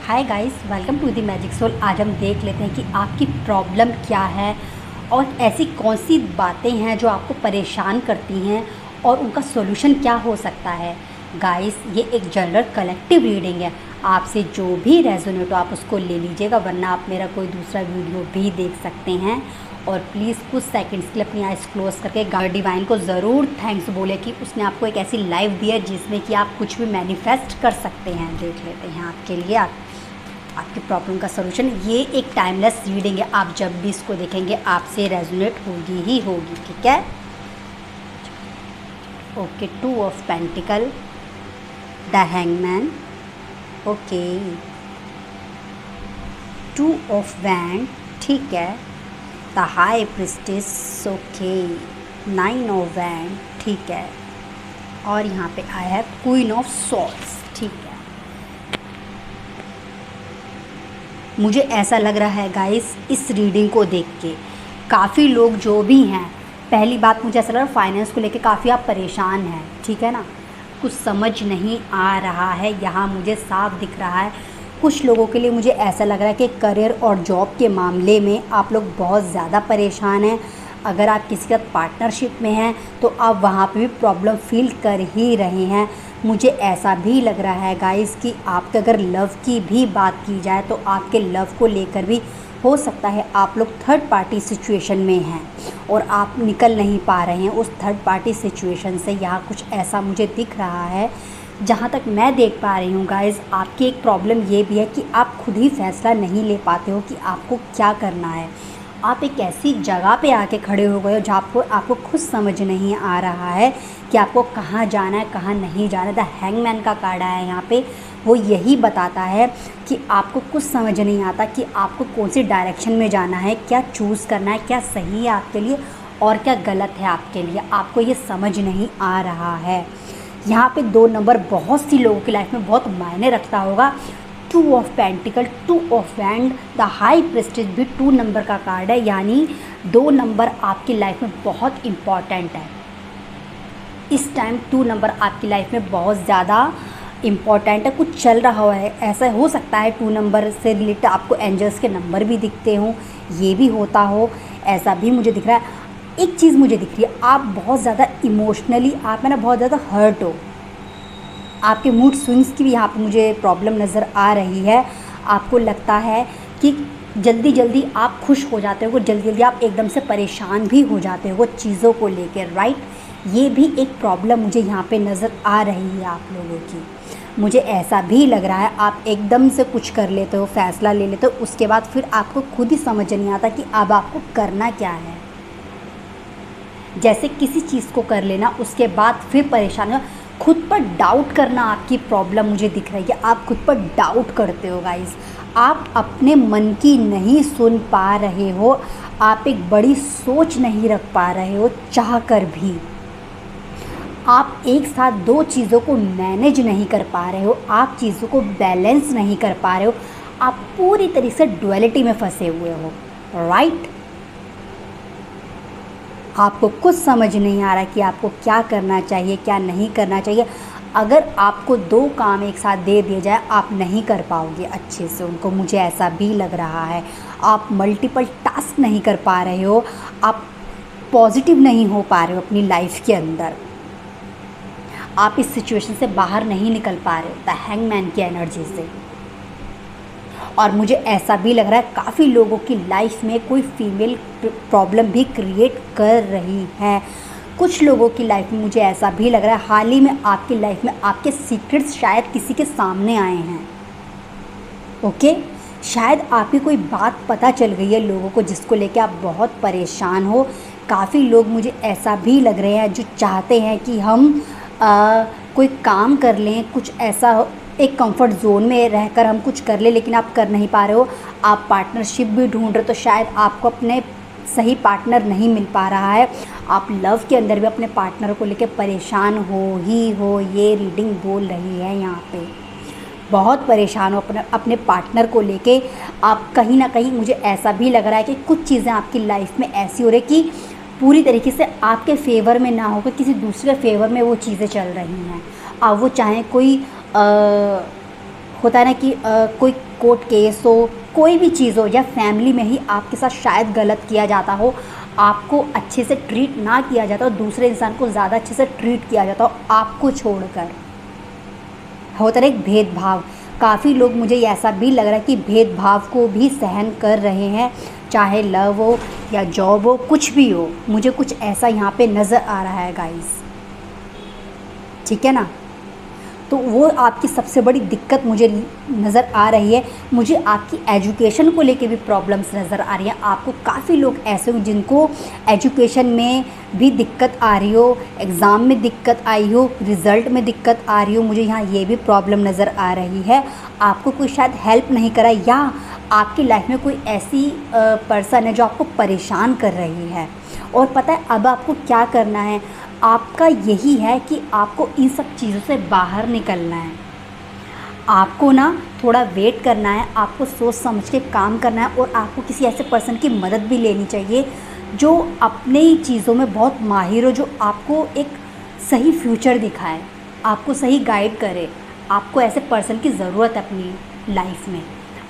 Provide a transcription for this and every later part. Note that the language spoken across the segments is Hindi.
Hi guys, welcome to the magic soul. आज हम देख लेते हैं कि आपकी प्रॉब्लम क्या है और ऐसी कौन सी बातें हैं जो आपको परेशान करती हैं और उनका सॉल्यूशन क्या हो सकता है। गाइस, ये एक जनरल कलेक्टिव रीडिंग है। आपसे जो भी रेजोनेट हो आप उसको ले लीजिएगा, वरना आप मेरा कोई दूसरा वीडियो भी देख सकते हैं। और प्लीज़ कुछ सेकंड्स के लिए अपनी आइज़ क्लोज करके गॉड डिवाइन को ज़रूर थैंक्स बोले कि उसने आपको एक ऐसी लाइफ दी है जिसमें कि आप कुछ भी मैनिफेस्ट कर सकते हैं। देख लेते हैं आपके लिए आपकी प्रॉब्लम का सलूशन। ये एक टाइमलेस रीडिंग है, आप जब भी इसको देखेंगे आपसे रेजोनेट होगी ही होगी। ठीक है, okay. 2 of pentacle, the hangman, okay. 2 of wand, ठीक है। The high priestess, okay. 9 of wand, ठीक है। और यहाँ पे I have queen of swords, ठीक है। मुझे ऐसा लग रहा है गाइस, इस रीडिंग को देख के काफ़ी लोग जो भी हैं, पहली बात मुझे ऐसा लग रहा है फाइनेंस को लेके काफ़ी आप परेशान हैं। ठीक है ना, कुछ समझ नहीं आ रहा है, यहाँ मुझे साफ दिख रहा है। कुछ लोगों के लिए मुझे ऐसा लग रहा है कि करियर और जॉब के मामले में आप लोग बहुत ज़्यादा परेशान हैं। अगर आप किसी के साथ पार्टनरशिप में हैं तो आप वहाँ पे भी प्रॉब्लम फील कर ही रहे हैं। मुझे ऐसा भी लग रहा है गाइस कि आपके अगर लव की भी बात की जाए तो आपके लव को लेकर भी हो सकता है आप लोग थर्ड पार्टी सिचुएशन में हैं और आप निकल नहीं पा रहे हैं उस थर्ड पार्टी सिचुएशन से। यहाँ कुछ ऐसा मुझे दिख रहा है। जहाँ तक मैं देख पा रही हूँ गाइस, आपकी एक प्रॉब्लम ये भी है कि आप खुद ही फैसला नहीं ले पाते हो कि आपको क्या करना है। आप एक ऐसी जगह पे आके खड़े हो गए हो जहाँ आपको खुद समझ नहीं आ रहा है कि आपको कहाँ जाना है कहाँ नहीं जाना है। द हैंगमैन का कार्ड आया है यहाँ पे, वो यही बताता है कि आपको कुछ समझ नहीं आता कि आपको कौन सी डायरेक्शन में जाना है, क्या चूज़ करना है, क्या सही है आपके लिए और क्या गलत है आपके लिए। आपको ये समझ नहीं आ रहा है। यहाँ पे 2 नंबर बहुत सी लोगों की लाइफ में बहुत मायने रखता होगा। 2 of pentacle, 2 of wand, the high Prestige भी 2 नंबर का कार्ड है, यानी 2 नंबर आपकी लाइफ में बहुत इम्पॉर्टेंट है। इस टाइम 2 नंबर आपकी लाइफ में बहुत ज़्यादा इम्पॉर्टेंट है। कुछ चल रहा है, ऐसा हो सकता है 2 नंबर से रिलेटेड आपको एंजल्स के नंबर भी दिखते हों, ये भी होता हो, ऐसा भी मुझे दिख रहा है। एक चीज़ मुझे दिख रही है, आप बहुत ज़्यादा इमोशनली आप में ना बहुत ज़्यादा हर्ट हो। आपके मूड स्विंग्स की भी यहाँ पे मुझे प्रॉब्लम नज़र आ रही है। आपको लगता है कि जल्दी जल्दी आप खुश हो जाते हो, जल्दी जल्दी आप एकदम से परेशान भी हो जाते हो चीज़ों को लेकर, राइट। ये भी एक प्रॉब्लम मुझे यहाँ पे नज़र आ रही है आप लोगों की। मुझे ऐसा भी लग रहा है आप एकदम से कुछ कर लेते हो, फैसला ले लेते हो, उसके बाद फिर आपको खुद ही समझ नहीं आता कि अब आपको करना क्या है। जैसे किसी चीज़ को कर लेना उसके बाद फिर परेशान हो, खुद पर डाउट करना आपकी प्रॉब्लम मुझे दिख रही है। आप खुद पर डाउट करते हो गाइस, आप अपने मन की नहीं सुन पा रहे हो, आप एक बड़ी सोच नहीं रख पा रहे हो चाह कर भी। आप एक साथ 2 चीज़ों को मैनेज नहीं कर पा रहे हो, आप चीज़ों को बैलेंस नहीं कर पा रहे हो, आप पूरी तरीके से डुअलिटी में फंसे हुए हो, राइट। आपको कुछ समझ नहीं आ रहा कि आपको क्या करना चाहिए क्या नहीं करना चाहिए। अगर आपको 2 काम एक साथ दे दिए जाए आप नहीं कर पाओगे अच्छे से उनको, मुझे ऐसा भी लग रहा है। आप मल्टीपल टास्क नहीं कर पा रहे हो, आप पॉजिटिव नहीं हो पा रहे हो अपनी लाइफ के अंदर, आप इस सिचुएशन से बाहर नहीं निकल पा रहे हो द हैंगमैन की एनर्जी से। और मुझे ऐसा भी लग रहा है काफ़ी लोगों की लाइफ में कोई फीमेल प्रॉब्लम भी क्रिएट कर रही है। कुछ लोगों की लाइफ में मुझे ऐसा भी लग रहा है हाल ही में आपकी लाइफ में आपके सीक्रेट्स शायद किसी के सामने आए हैं, ओके। शायद आपकी कोई बात पता चल गई है लोगों को जिसको लेके आप बहुत परेशान हो। काफ़ी लोग मुझे ऐसा भी लग रहे हैं जो चाहते हैं कि हम कोई काम कर लें, कुछ ऐसा एक कंफर्ट जोन में रहकर हम कुछ कर ले, लेकिन आप कर नहीं पा रहे हो। आप पार्टनरशिप भी ढूंढ रहे हो तो शायद आपको अपने सही पार्टनर नहीं मिल पा रहा है। आप लव के अंदर भी अपने पार्टनर को लेकर परेशान हो, ये रीडिंग बोल रही है। यहाँ पे बहुत परेशान हो अपने पार्टनर को लेके। आप कहीं ना कहीं मुझे ऐसा भी लग रहा है कि कुछ चीज़ें आपकी लाइफ में ऐसी हो रही कि पूरी तरीके से आपके फेवर में ना होकर किसी दूसरे फेवर में वो चीज़ें चल रही हैं। अब वो चाहे कोई होता है ना कि कोई कोर्ट केस हो, कोई भी चीज़ हो, या फैमिली में ही आपके साथ शायद गलत किया जाता हो, आपको अच्छे से ट्रीट ना किया जाता हो, दूसरे इंसान को ज़्यादा अच्छे से ट्रीट किया जाता हो आपको छोड़कर। होता है एक भेदभाव। काफ़ी लोग, मुझे ऐसा भी लग रहा है कि भेदभाव को भी सहन कर रहे हैं, चाहे लव हो या जॉब हो, कुछ भी हो। मुझे कुछ ऐसा यहाँ पे नज़र आ रहा है गाइस, ठीक है ना। तो वो आपकी सबसे बड़ी दिक्कत मुझे नज़र आ रही है। मुझे आपकी एजुकेशन को लेके भी प्रॉब्लम्स नज़र आ रही हैं। आपको काफ़ी लोग ऐसे हो जिनको एजुकेशन में भी दिक्कत आ रही हो, एग्ज़ाम में दिक्कत आई हो, रिज़ल्ट में दिक्कत आ रही हो। मुझे यहाँ ये भी प्रॉब्लम नज़र आ रही है। आपको कोई शायद हेल्प नहीं करा, या आपकी लाइफ में कोई ऐसी पर्सन है जो आपको परेशान कर रही है। और पता है अब आपको क्या करना है, आपका यही है कि आपको इन सब चीज़ों से बाहर निकलना है। आपको ना थोड़ा वेट करना है, आपको सोच समझ के काम करना है, और आपको किसी ऐसे पर्सन की मदद भी लेनी चाहिए जो अपने ही चीज़ों में बहुत माहिर हो, जो आपको एक सही फ्यूचर दिखाए, आपको सही गाइड करे। आपको ऐसे पर्सन की ज़रूरत है अपनी लाइफ में।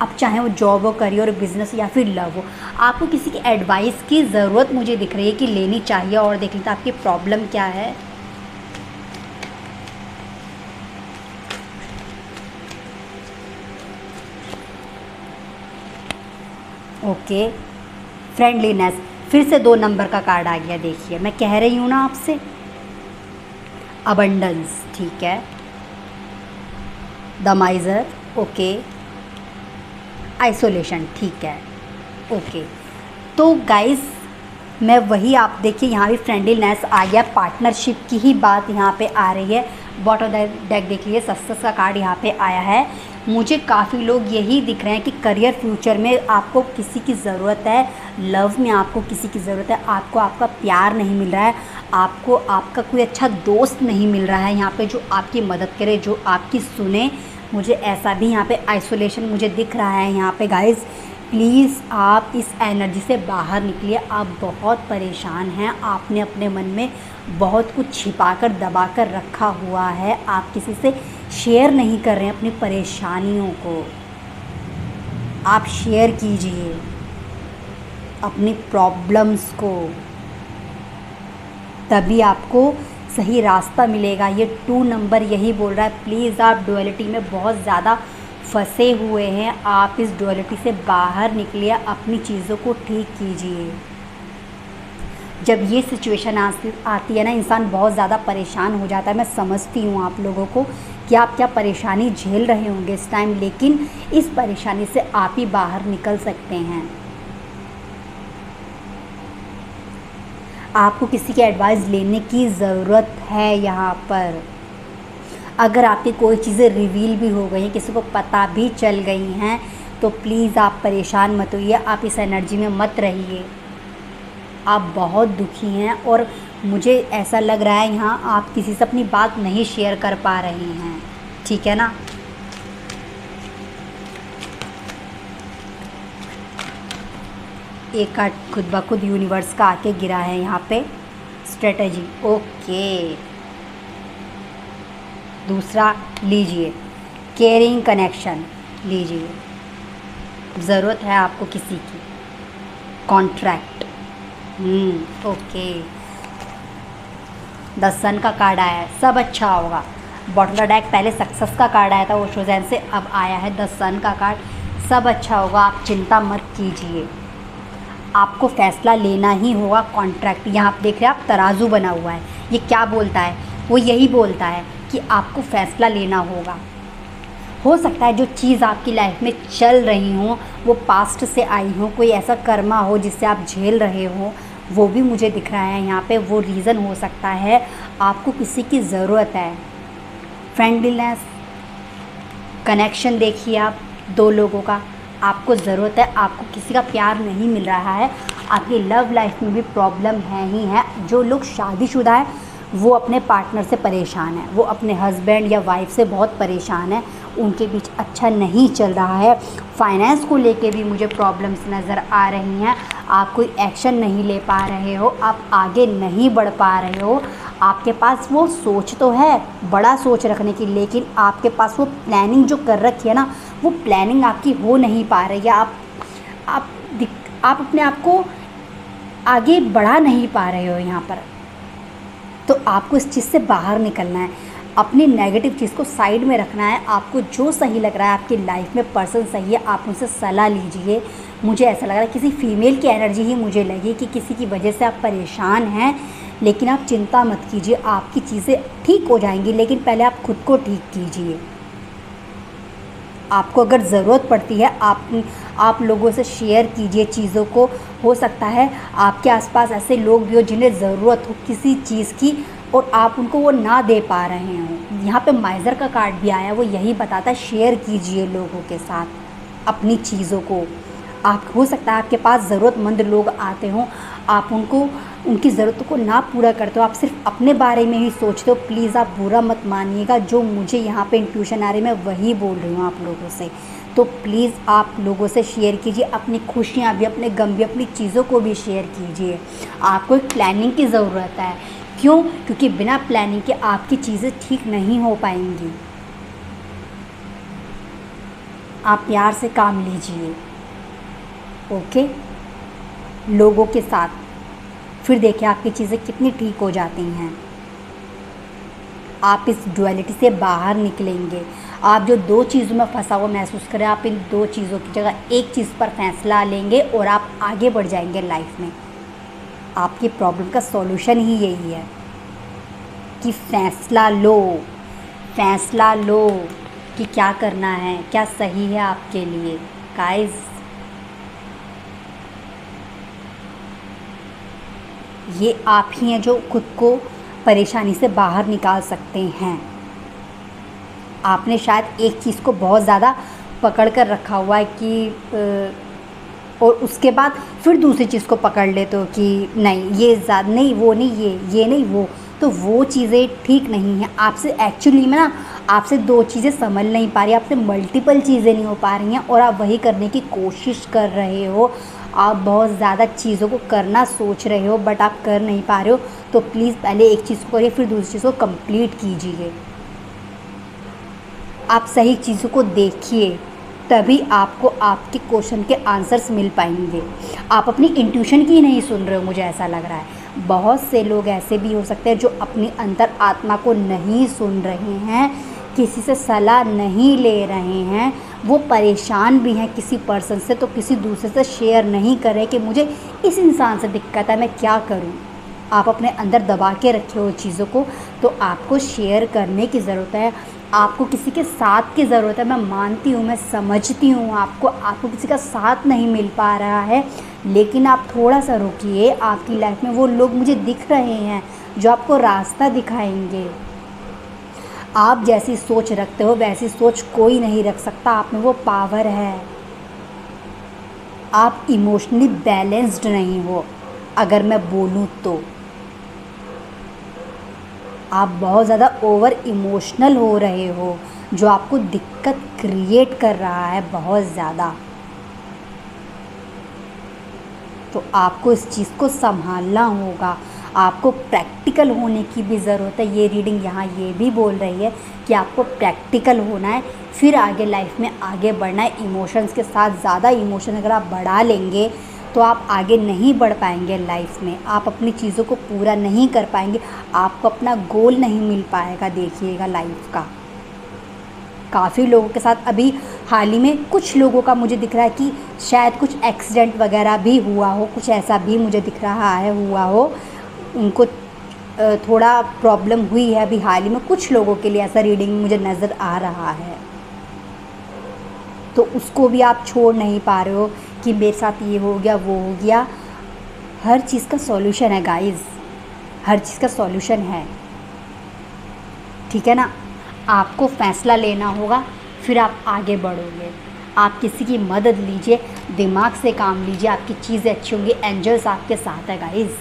अब चाहे वो जॉब हो, करियर हो, बिज़नेस या फिर लव हो, आपको किसी की एडवाइस की ज़रूरत मुझे दिख रही है कि लेनी चाहिए। और देख लेते आपकी प्रॉब्लम क्या है। ओके, फ्रेंडलीनेस, फिर से 2 नंबर का कार्ड आ गया। देखिए मैं कह रही हूँ ना आपसे, अबंडेंस, ठीक है, द माइजर, ओके, आइसोलेशन, ठीक है, ओके। तो गाइस मैं वही, आप देखिए यहाँ भी फ्रेंडलीनेस आ गया, पार्टनरशिप की ही बात यहाँ पे आ रही है। बॉटम ऑफ द डेक देख लीजिए, सक्सेस का कार्ड यहाँ पे आया है। मुझे काफ़ी लोग यही दिख रहे हैं कि करियर फ्यूचर में आपको किसी की ज़रूरत है, लव में आपको किसी की ज़रूरत है, आपको आपका प्यार नहीं मिल रहा है, आपको आपका कोई अच्छा दोस्त नहीं मिल रहा है यहाँ पे जो आपकी मदद करे, जो आपकी सुने। मुझे ऐसा भी यहाँ पे आइसोलेशन मुझे दिख रहा है यहाँ पे। गाइस प्लीज़ आप इस एनर्जी से बाहर निकलिए। आप बहुत परेशान हैं, आपने अपने मन में बहुत कुछ छिपा कर दबा कर रखा हुआ है, आप किसी से शेयर नहीं कर रहे हैं अपनी परेशानियों को। आप शेयर कीजिए अपनी प्रॉब्लम्स को, तभी आपको सही रास्ता मिलेगा। ये 2 नंबर यही बोल रहा है, प्लीज़ आप डुअलिटी में बहुत ज़्यादा फंसे हुए हैं, आप इस डुअलिटी से बाहर निकलिए, अपनी चीज़ों को ठीक कीजिए। जब ये सिचुएशन आती है ना, इंसान बहुत ज़्यादा परेशान हो जाता है। मैं समझती हूँ आप लोगों को कि आप क्या परेशानी झेल रहे होंगे इस टाइम, लेकिन इस परेशानी से आप ही बाहर निकल सकते हैं। आपको किसी की एडवाइस लेने की ज़रूरत है यहाँ पर। अगर आपकी कोई चीज़ें रिवील भी हो गई हैं, किसी को पता भी चल गई हैं, तो प्लीज़ आप परेशान मत होइए, आप इस एनर्जी में मत रहिए। आप बहुत दुखी हैं और मुझे ऐसा लग रहा है यहाँ आप किसी से अपनी बात नहीं शेयर कर पा रहे हैं, ठीक है ना। एक कार्ड खुद ब खुद यूनिवर्स का आके गिरा है यहाँ पे, स्ट्रेटजी, ओके। दूसरा लीजिए, केयरिंग कनेक्शन लीजिए, ज़रूरत है आपको किसी की, कॉन्ट्रैक्ट, ओके। द सन का कार्ड आया है, सब अच्छा होगा। बॉटम ऑफ द डेक पहले सक्सेस का कार्ड आया था वो शोजैन से, अब आया है द सन का कार्ड, सब अच्छा होगा, आप चिंता मत कीजिए। आपको फैसला लेना ही होगा, कॉन्ट्रैक्ट। यहाँ आप देख रहे हैं, आप तराजू बना हुआ है, ये क्या बोलता है, वो यही बोलता है कि आपको फ़ैसला लेना होगा। हो सकता है जो चीज़ आपकी लाइफ में चल रही हो वो पास्ट से आई हो, कोई ऐसा कर्मा हो जिससे आप झेल रहे हो, वो भी मुझे दिख रहा है यहाँ पे। वो रीज़न हो सकता है, आपको किसी की ज़रूरत है। फ्रेंडलीनेस, कनेक्शन देखिए आप 2 लोगों का, आपको ज़रूरत है, आपको किसी का प्यार नहीं मिल रहा है, आपकी लव लाइफ में भी प्रॉब्लम है ही है। जो लोग शादीशुदा है वो अपने पार्टनर से परेशान है, वो अपने हस्बैंड या वाइफ से बहुत परेशान है, उनके बीच अच्छा नहीं चल रहा है। फाइनेंस को लेके भी मुझे प्रॉब्लम्स नज़र आ रही हैं, आप कोई एक्शन नहीं ले पा रहे हो, आप आगे नहीं बढ़ पा रहे हो, आपके पास वो सोच तो है बड़ा सोच रखने की, लेकिन आपके पास वो प्लानिंग जो कर रखी है ना, वो प्लानिंग आपकी हो नहीं पा रही है। आप आप अपने आप को आगे बढ़ा नहीं पा रहे हो यहाँ पर। तो आपको इस चीज़ से बाहर निकलना है, अपनी नेगेटिव चीज़ को साइड में रखना है। आपको जो सही लग रहा है, आपकी लाइफ में पर्सन सही है, आप उनसे सलाह लीजिए। मुझे ऐसा लग रहा है किसी फीमेल की एनर्जी ही मुझे लगी कि किसी की वजह से आप परेशान हैं, लेकिन आप चिंता मत कीजिए, आपकी चीज़ें ठीक हो जाएंगी। लेकिन पहले आप खुद को ठीक कीजिए। आपको अगर ज़रूरत पड़ती है आप लोगों से शेयर कीजिए चीज़ों को। हो सकता है आपके आसपास ऐसे लोग भी हो जिन्हें ज़रूरत हो किसी चीज़ की और आप उनको वो ना दे पा रहे हों। यहाँ पे माइज़र का कार्ड भी आया, वो यही बताता है शेयर कीजिए लोगों के साथ अपनी चीज़ों को। आप हो सकता है आपके पास ज़रूरतमंद लोग आते हों, आप उनको उनकी ज़रूरतों को ना पूरा करते हो, आप सिर्फ अपने बारे में ही सोचते हो। प्लीज़ आप बुरा मत मानिएगा, जो मुझे यहाँ पे इंट्यूशन आ रही है मैं वही बोल रही हूँ आप लोगों से। तो प्लीज़ आप लोगों से शेयर कीजिए, अपनी खुशियाँ भी, अपने गम भी, अपनी चीज़ों को भी शेयर कीजिए। आपको एक प्लानिंग की ज़रूरत है। क्यों? क्योंकि बिना प्लानिंग के आपकी चीज़ें ठीक नहीं हो पाएंगी। आप प्यार से काम लीजिए, ओके, लोगों के साथ, फिर देखिए आपकी चीज़ें कितनी ठीक हो जाती हैं। आप इस डुअलिटी से बाहर निकलेंगे। आप जो दो चीज़ों में फंसा हुआ महसूस करें, आप इन दो चीज़ों की जगह एक चीज़ पर फैसला लेंगे और आप आगे बढ़ जाएंगे लाइफ में। आपकी प्रॉब्लम का सॉल्यूशन ही यही है कि फैसला लो कि क्या करना है, क्या सही है आपके लिए। गाइस, ये आप ही हैं जो खुद को परेशानी से बाहर निकाल सकते हैं। आपने शायद एक चीज़ को बहुत ज़्यादा पकड़ कर रखा हुआ है कि और उसके बाद फिर दूसरी चीज़ को पकड़ लेते हो कि नहीं ये ज़्यादा नहीं, वो नहीं, ये नहीं वो, तो वो चीज़ें ठीक नहीं हैं। आपसे एक्चुअली में ना आपसे दो चीज़ें संभल नहीं पा रही, आपसे मल्टीपल चीज़ें नहीं हो पा रही हैं और आप वही करने की कोशिश कर रहे हो। आप बहुत ज़्यादा चीज़ों को करना सोच रहे हो बट आप कर नहीं पा रहे हो। तो प्लीज़ पहले एक चीज़ को करिए, फिर दूसरी चीज़ को कंप्लीट कीजिए। आप सही चीज़ों को देखिए, तभी आपको आपके क्वेश्चन के आंसर्स मिल पाएंगे। आप अपनी इंट्यूशन की नहीं सुन रहे हो, मुझे ऐसा लग रहा है। बहुत से लोग ऐसे भी हो सकते हैं जो अपनी अंतर आत्मा को नहीं सुन रहे हैं, किसी से सलाह नहीं ले रहे हैं, वो परेशान भी हैं किसी पर्सन से, तो किसी दूसरे से शेयर नहीं कर रहे कि मुझे इस इंसान से दिक्कत है, मैं क्या करूं। आप अपने अंदर दबा के रखे हो चीज़ों को, तो आपको शेयर करने की ज़रूरत है। आपको किसी के साथ की ज़रूरत है। मैं मानती हूँ, मैं समझती हूँ आपको किसी का साथ नहीं मिल पा रहा है, लेकिन आप थोड़ा सा रुकिए। आपकी लाइफ में वो लोग मुझे दिख रहे हैं जो आपको रास्ता दिखाएंगे। आप जैसी सोच रखते हो वैसी सोच कोई नहीं रख सकता, आप में वो पावर है। आप इमोशनली बैलेंस्ड नहीं हो, अगर मैं बोलूँ तो। आप बहुत ज़्यादा ओवर इमोशनल हो रहे हो, जो आपको दिक्कत क्रिएट कर रहा है बहुत ज़्यादा। तो आपको इस चीज़ को संभालना होगा। आपको प्रैक्टिकल होने की भी ज़रूरत है। ये रीडिंग यहाँ ये भी बोल रही है कि आपको प्रैक्टिकल होना है, फिर आगे लाइफ में आगे बढ़ना है। इमोशंस के साथ ज़्यादा इमोशन अगर आप बढ़ा लेंगे तो आप आगे नहीं बढ़ पाएंगे लाइफ में। आप अपनी चीज़ों को पूरा नहीं कर पाएंगे, आपको अपना गोल नहीं मिल पाएगा। देखिएगा लाइफ का काफ़ी लोगों के साथ अभी हाल ही में कुछ लोगों का मुझे दिख रहा है कि शायद कुछ एक्सीडेंट वगैरह भी हुआ हो, कुछ ऐसा भी मुझे दिख रहा है हुआ हो। उनको थोड़ा प्रॉब्लम हुई है अभी हाल ही में, कुछ लोगों के लिए ऐसा रीडिंग मुझे नज़र आ रहा है। तो उसको भी आप छोड़ नहीं पा रहे हो कि मेरे साथ ये हो गया वो हो गया। हर चीज़ का सॉल्यूशन है गाइस, हर चीज़ का सॉल्यूशन है, ठीक है ना। आपको फ़ैसला लेना होगा, फिर आप आगे बढ़ोगे। आप किसी की मदद लीजिए, दिमाग से काम लीजिए, आपकी चीज़ें अच्छी होंगी। एंजल्स आपके साथ है गाइस।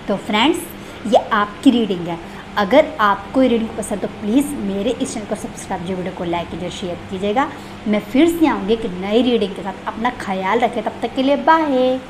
तो फ्रेंड्स, ये आपकी रीडिंग है। अगर आपको ये रीडिंग पसंद तो प्लीज़ मेरे इस चैनल को सब्सक्राइब कीजिए, वीडियो को लाइक कीजिए, शेयर कीजिएगा। मैं फिर से आऊँगी एक नई रीडिंग के साथ। अपना ख्याल रखें, तब तक के लिए बाय।